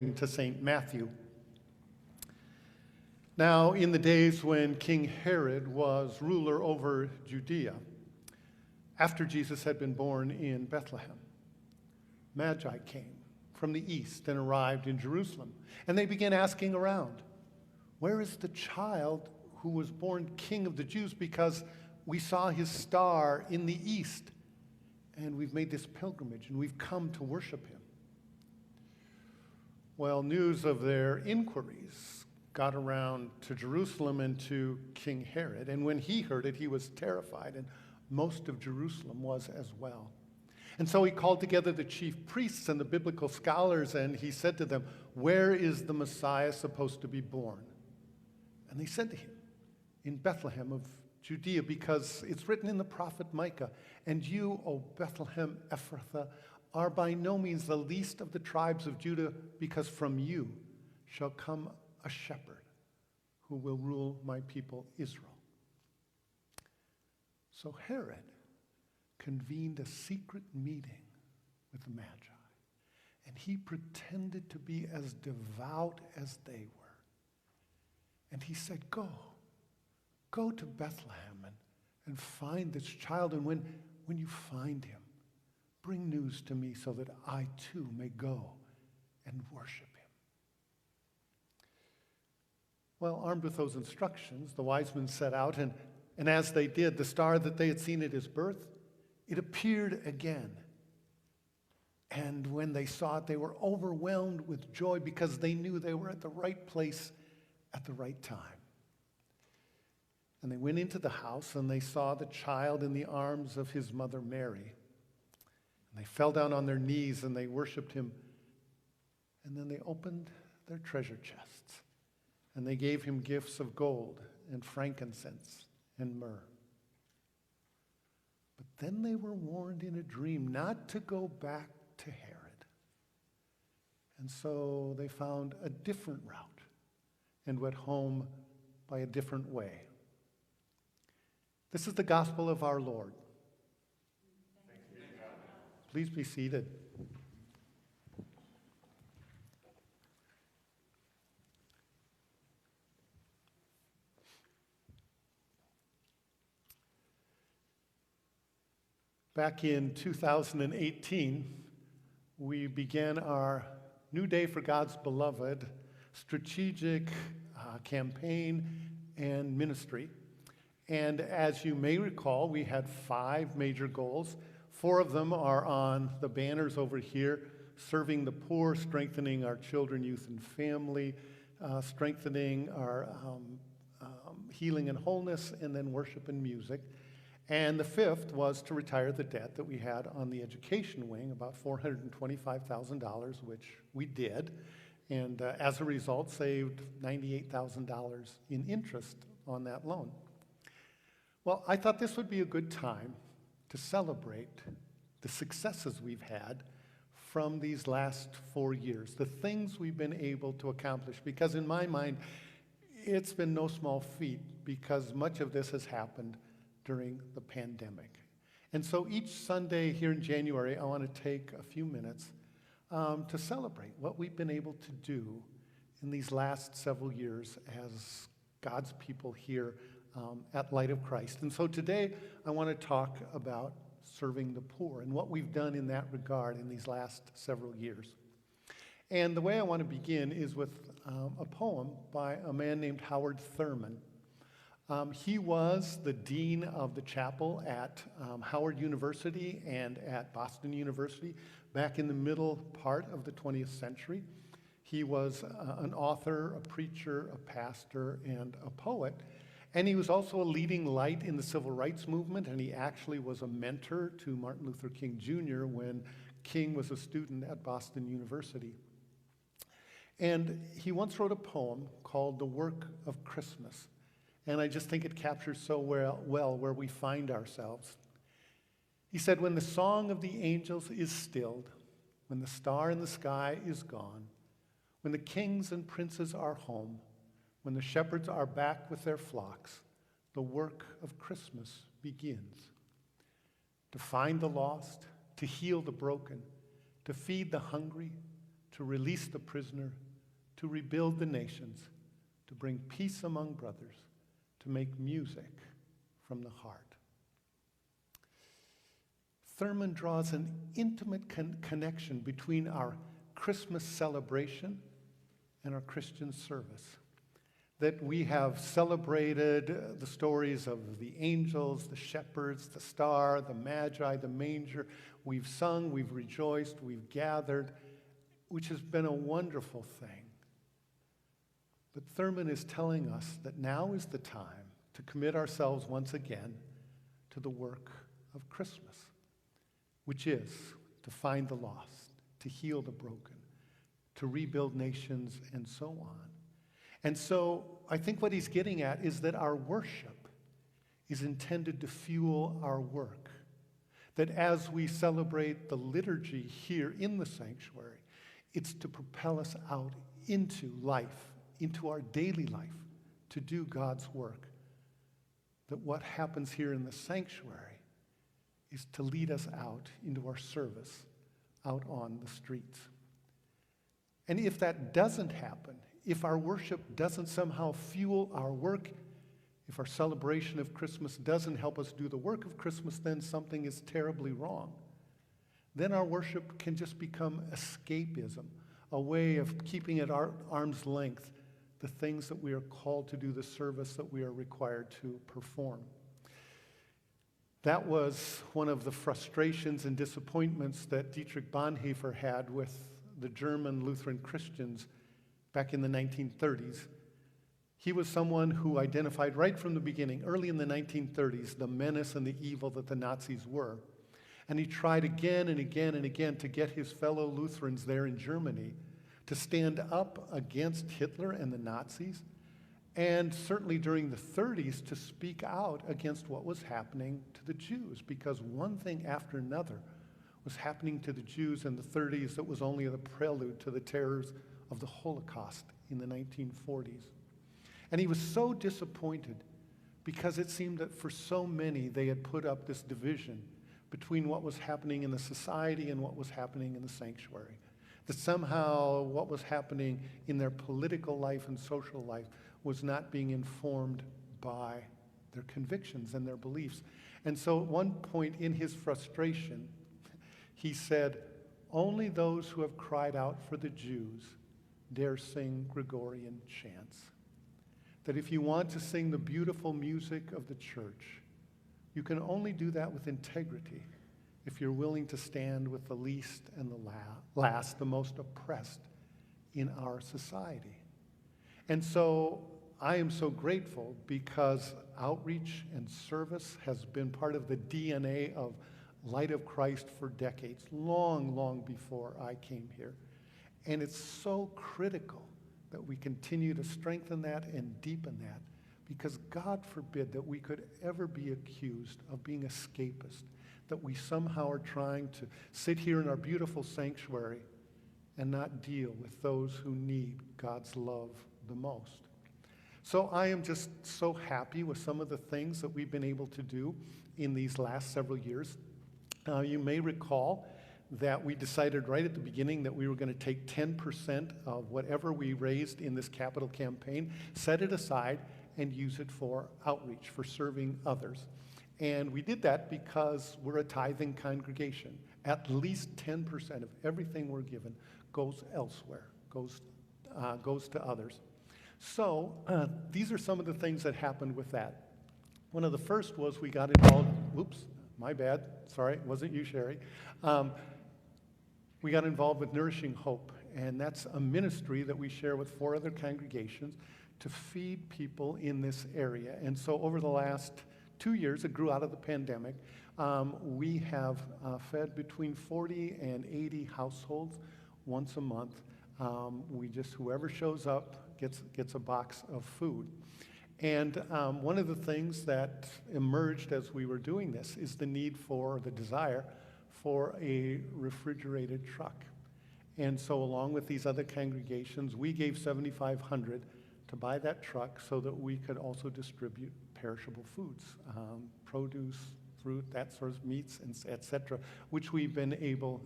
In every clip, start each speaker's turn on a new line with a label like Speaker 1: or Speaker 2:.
Speaker 1: to St. Matthew. Now, in the days when King Herod was ruler over Judea, after Jesus had been born in Bethlehem, Magi came from the east and arrived in Jerusalem. And they began asking around, "Where is the child who was born King of the Jews? Because we saw his star in the east, and we've made this pilgrimage, and we've come to worship him." Well, news of their inquiries got around to Jerusalem and to King Herod. And when he heard it, he was terrified, and most of Jerusalem was as well. And so he called together the chief priests and the biblical scholars, and he said to them, "Where is the Messiah supposed to be born?" And they said to him, "In Bethlehem of Judea, because it's written in the prophet Micah, 'And you, O Bethlehem Ephrathah, are by no means the least of the tribes of Judah, because from you shall come a shepherd who will rule my people Israel.'" So Herod convened a secret meeting with the Magi, and he pretended to be as devout as they were. And he said, Go to Bethlehem and find this child, and when you find him, bring news to me so that I too may go and worship him. Well, armed with those instructions, the wise men set out, and as they did, the star that they had seen at his birth, it appeared again. And when they saw it, they were overwhelmed with joy because they knew they were at the right place at the right time. And they went into the house, and they saw the child in the arms of his mother Mary. And they fell down on their knees, and they worshiped him. And then they opened their treasure chests, and they gave him gifts of gold and frankincense and myrrh. But then they were warned in a dream not to go back to Herod. And so they found a different route and went home by a different way. This is the gospel of our Lord. Thanks be to God. Please be seated. Back in 2018, we began our New Day for God's Beloved strategic campaign and ministry. And as you may recall, we had 5 major goals. 4 of them are on the banners over here: serving the poor, strengthening our children, youth, and family, strengthening our healing and wholeness, and then worship and music. And the 5th was to retire the debt that we had on the education wing, about $425,000, which we did. And as a result, saved $98,000 in interest on that loan. Well, I thought this would be a good time to celebrate the successes we've had from these last 4 years, the things we've been able to accomplish, because in my mind, it's been no small feat, because much of this has happened during the pandemic. And so each Sunday here in January, I want to take a few minutes to celebrate what we've been able to do in these last several years as God's people here at Light of Christ. And so today, I want to talk about serving the poor and what we've done in that regard in these last several years. And the way I want to begin is with a poem by a man named Howard Thurman. He was the dean of the chapel at Howard University and at Boston University back in the middle part of the 20th century. He was an author, a preacher, a pastor, and a poet. And he was also a leading light in the civil rights movement, and he actually was a mentor to Martin Luther King Jr. when King was a student at Boston University. And he once wrote a poem called "The Work of Christmas." And I just think it captures so well where we find ourselves. He said, "When the song of the angels is stilled, when the star in the sky is gone, when the kings and princes are home, when the shepherds are back with their flocks, the work of Christmas begins. To find the lost, to heal the broken, to feed the hungry, to to release the prisoner, to rebuild the nations, to bring peace among brothers, to make music from the heart. Thurman draws an intimate connection between our Christmas celebration and our Christian service. That we have celebrated the stories of the angels, the shepherds, the star, the magi, the manger. We've sung, we've rejoiced, we've gathered, which has been a wonderful thing. But Thurman is telling us that now is the time to commit ourselves once again to the work of Christmas, which is to find the lost, to heal the broken, to rebuild nations, and so on. And so I think what he's getting at is that our worship is intended to fuel our work. That as we celebrate the liturgy here in the sanctuary, it's to propel us out into life, into our daily life, to do God's work. That what happens here in the sanctuary is to lead us out into our service, out on the streets. And if that doesn't happen, if our worship doesn't somehow fuel our work, if our celebration of Christmas doesn't help us do the work of Christmas, then something is terribly wrong. Then our worship can just become escapism, a way of keeping at arm's length the things that we are called to do, the service that we are required to perform. That was one of the frustrations and disappointments that Dietrich Bonhoeffer had with the German Lutheran Christians back in the 1930s. He was someone who identified right from the beginning, early in the 1930s, the menace and the evil that the Nazis were. And he tried again and again and again to get his fellow Lutherans there in Germany to stand up against Hitler and the Nazis, and certainly during the 30s to speak out against what was happening to the Jews, because one thing after another was happening to the Jews in the 30s that was only the prelude to the terrors of the Holocaust in the 1940s. And he was so disappointed because it seemed that for so many they had put up this division between what was happening in the society and what was happening in the sanctuary. That somehow what was happening in their political life and social life was not being informed by their convictions and their beliefs. And so at one point in his frustration, he said, "Only those who have cried out for the Jews dare sing Gregorian chants." That if you want to sing the beautiful music of the church, you can only do that with integrity if you're willing to stand with the least and the last, the most oppressed in our society. And so I am so grateful because outreach and service has been part of the DNA of Light of Christ for decades, long, long before I came here. And it's so critical that we continue to strengthen that and deepen that, because God forbid that we could ever be accused of being escapist, that we somehow are trying to sit here in our beautiful sanctuary and not deal with those who need God's love the most. So I am just so happy with some of the things that we've been able to do in these last several years. You may recall that we decided right at the beginning that we were going to take 10% of whatever we raised in this capital campaign, set it aside, and use it for outreach, for serving others. And we did that because we're a tithing congregation. At least 10% of everything we're given goes elsewhere, goes to others. So these are some of the things that happened with that. One of the first was we got involved, whoops, my bad, sorry, it wasn't you, Sherry. We got involved with Nourishing Hope, and that's a ministry that we share with 4 other congregations to feed people in this area. And so over the last 2 years, it grew out of the pandemic, we have fed between 40 and 80 households once a month. Whoever shows up gets a box of food. And one of the things that emerged as we were doing this is the need for, the desire for a refrigerated truck. And so along with these other congregations, we gave $7,500 to buy that truck so that we could also distribute perishable foods, produce, fruit, that sort of meats, and et cetera, which we've been able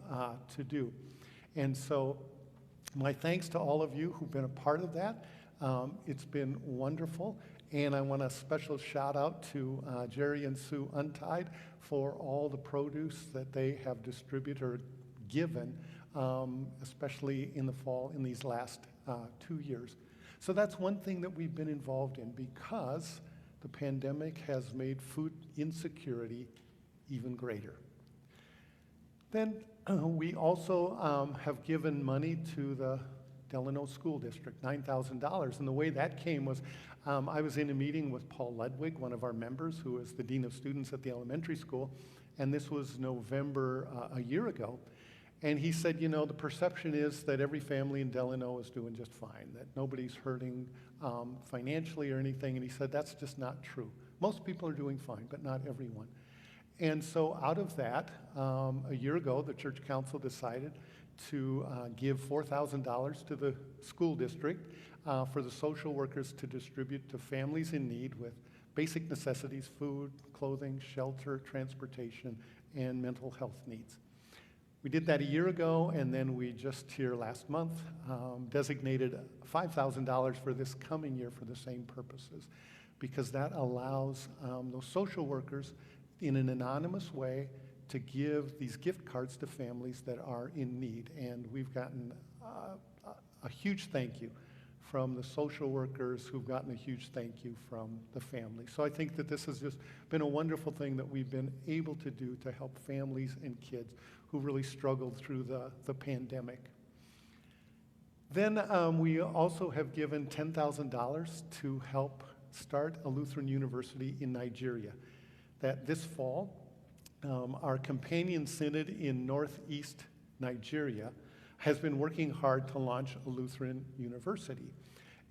Speaker 1: to do. And so My thanks to all of you who've been a part of that. It's been wonderful. And I want a special shout out to Jerry and Sue Untied for all the produce that they have distributed or given, especially in the fall in these last 2 years. So that's one thing that we've been involved in because the pandemic has made food insecurity even greater. Then we also have given money to the Delano School District, $9,000. And the way that came was I was in a meeting with Paul Ludwig, one of our members, who is the Dean of Students at the elementary school, and this was November a year ago. And he said, you know, the perception is that every family in Delano is doing just fine, that nobody's hurting financially or anything. And he said, that's just not true. Most people are doing fine, but not everyone. And so out of that, a year ago, the church council decided to give $4,000 to the school district for the social workers to distribute to families in need with basic necessities, food, clothing, shelter, transportation, and mental health needs. We did that a year ago, and then we just here last month designated $5,000 for this coming year for the same purposes, because that allows those social workers in an anonymous way to give these gift cards to families that are in need. And we've gotten a huge thank you from the social workers who've gotten a huge thank you from the family. So I think that this has just been a wonderful thing that we've been able to do to help families and kids who really struggled through the pandemic. Then we also have given $10,000 to help start a Lutheran university in Nigeria. That this fall, our companion synod in northeast Nigeria has been working hard to launch a Lutheran university.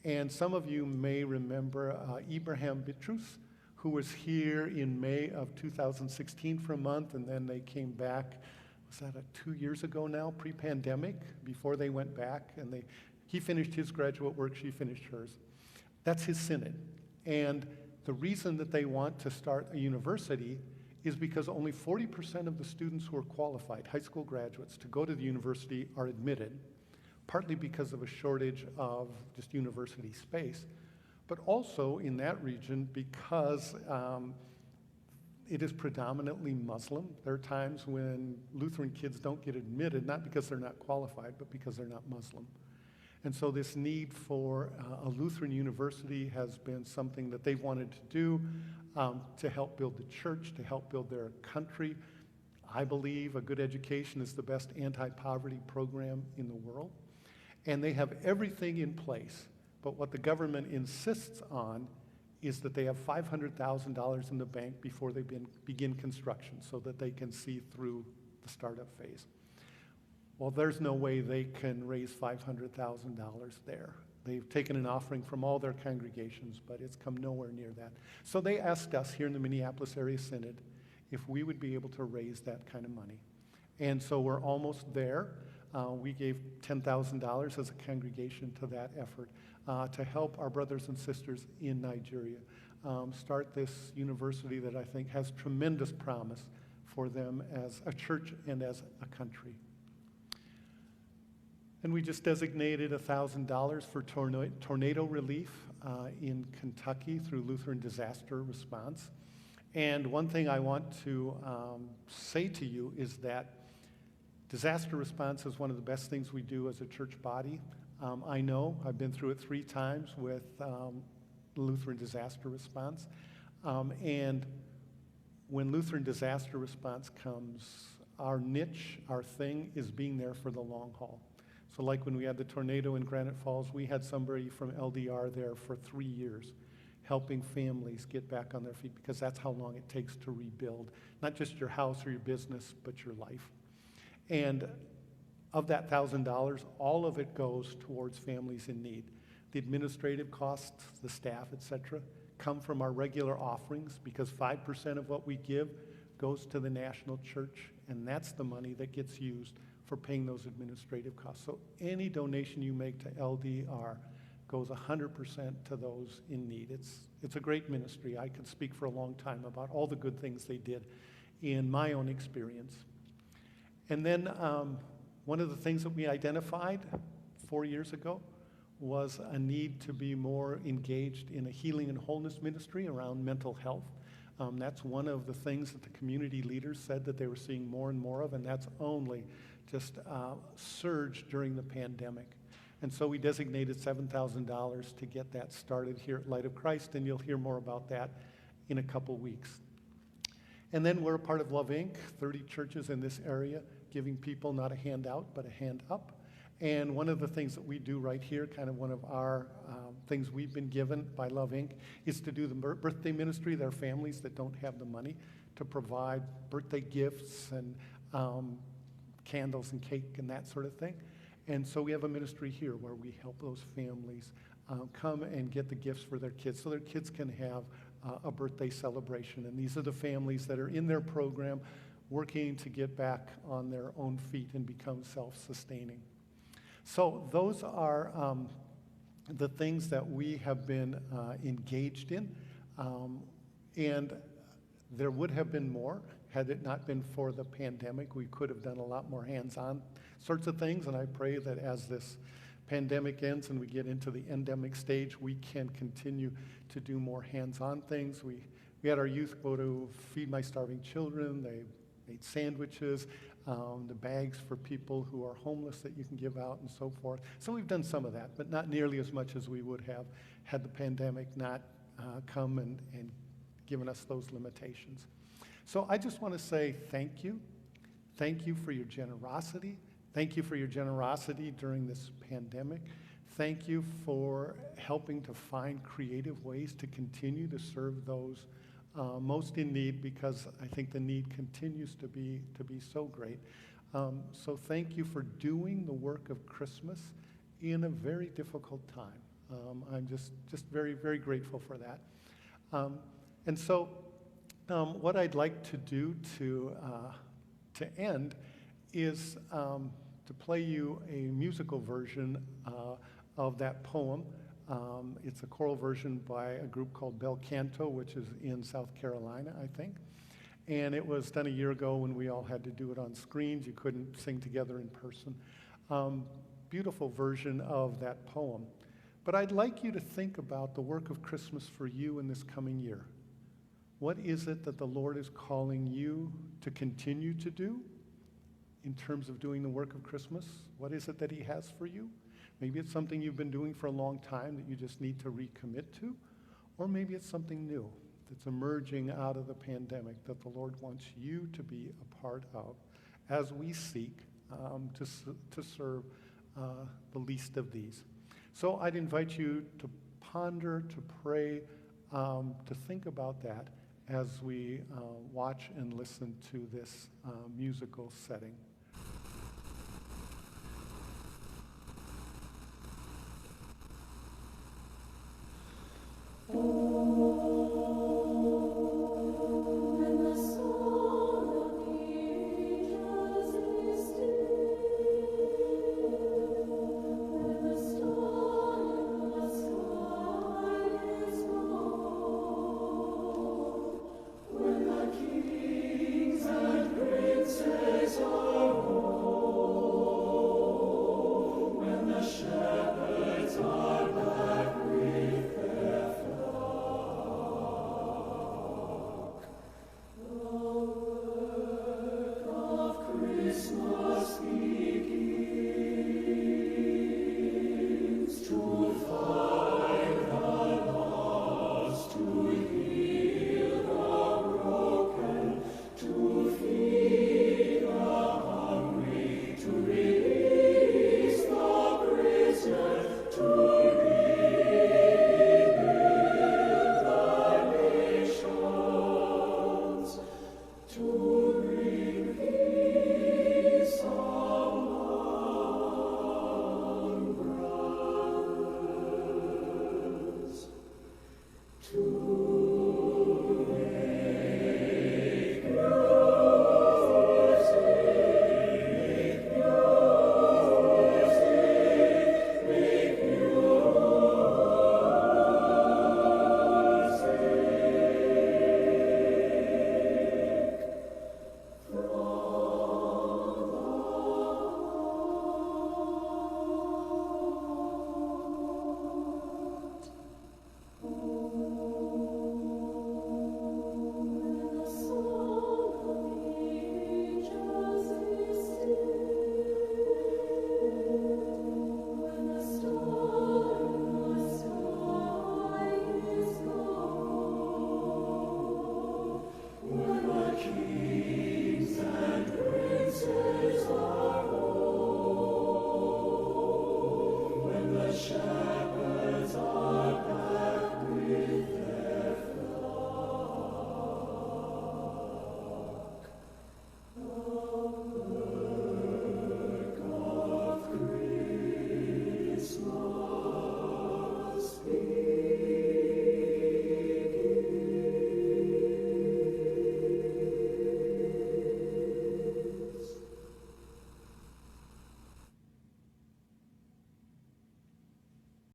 Speaker 1: And some of you may remember Ibrahim Bitrus, who was here in May of 2016 for a month, and then they came back, was that 2 years ago now, pre-pandemic, before they went back, and he finished his graduate work, she finished hers. That's his synod. And the reason that they want to start a university is because only 40% of the students who are qualified, high school graduates, to go to the university are admitted, partly because of a shortage of just university space, but also in that region because it is predominantly Muslim. There are times when Lutheran kids don't get admitted, not because they're not qualified, but because they're not Muslim. And so this need for a Lutheran university has been something that they've wanted to do to help build the church, to help build their country. I believe a good education is the best anti-poverty program in the world. And they have everything in place. But what the government insists on is that they have $500,000 in the bank before they begin construction so that they can see through the startup phase. Well, there's no way they can raise $500,000 there. They've taken an offering from all their congregations, but it's come nowhere near that. So they asked us here in the Minneapolis Area Synod if we would be able to raise that kind of money. And so we're almost there. We gave $10,000 as a congregation to that effort to help our brothers and sisters in Nigeria start this university that I think has tremendous promise for them as a church and as a country. And we just designated $1,000 for tornado relief in Kentucky through Lutheran Disaster Response. And one thing I want to say to you is that disaster response is one of the best things we do as a church body. I know, I've been through it 3 times with Lutheran Disaster Response. And when Lutheran Disaster Response comes, our niche, our thing, is being there for the long haul. So like when we had the tornado in Granite Falls, we had somebody from LDR there for 3 years, helping families get back on their feet, because that's how long it takes to rebuild, not just your house or your business, but your life. And of that $1,000, all of it goes towards families in need. The administrative costs, the staff, et cetera, come from our regular offerings, because 5% of what we give goes to the national church, and that's the money that gets used for paying those administrative costs. So any donation you make to LDR goes 100% to those in need. It's a great ministry. I could speak for a long time about all the good things they did in my own experience. And then one of the things that we identified 4 years ago was a need to be more engaged in a healing and wholeness ministry around mental health. That's one of the things that the community leaders said that they were seeing more and more of, and that's only just surged during the pandemic. And so we designated $7,000 to get that started here at Light of Christ, and you'll hear more about that in a couple weeks. And then we're a part of Love Inc., 30 churches in this area, giving people not a handout, but a hand up. And one of the things that we do right here, kind of one of our things we've been given by Love Inc., is to do the birthday ministry. There are families that don't have the money to provide birthday gifts and candles and cake and that sort of thing. And so we have a ministry here where we help those families come and get the gifts for their kids so their kids can have a birthday celebration. And these are the families that are in their program working to get back on their own feet and become self-sustaining. So those are the things that we have been engaged in. And there would have been more had it not been for the pandemic. We could have done a lot more hands-on sorts of things, and I pray that as this pandemic ends and we get into the endemic stage, we can continue to do more hands-on things. We had our youth go to Feed My Starving Children. They made sandwiches, the bags for people who are homeless that you can give out and so forth. So we've done some of that, but not nearly as much as we would have had the pandemic not come and given us those limitations. So I just want to say thank you. Thank you for your generosity. Thank you for your generosity during this pandemic. Thank you for helping to find creative ways to continue to serve those most in need, because I think the need continues to be so great. So thank you for doing the work of Christmas in a very difficult time. I'm just very, very grateful for that. And so what I'd like to do to end is to play you a musical version of that poem. It's a choral version by a group called Bel Canto, which is in South Carolina, I think. And it was done a year ago when we all had to do it on screens. You couldn't sing together in person. Beautiful version of that poem. But I'd like you to think about the work of Christmas for you in this coming year. What is it that the Lord is calling you to continue to do in terms of doing the work of Christmas? What is it that he has for you? Maybe it's something you've been doing for a long time that you just need to recommit to, or maybe it's something new that's emerging out of the pandemic that the Lord wants you to be a part of as we seek to serve the least of these. So I'd invite you to ponder, to pray, to think about that as we watch and listen to this musical setting.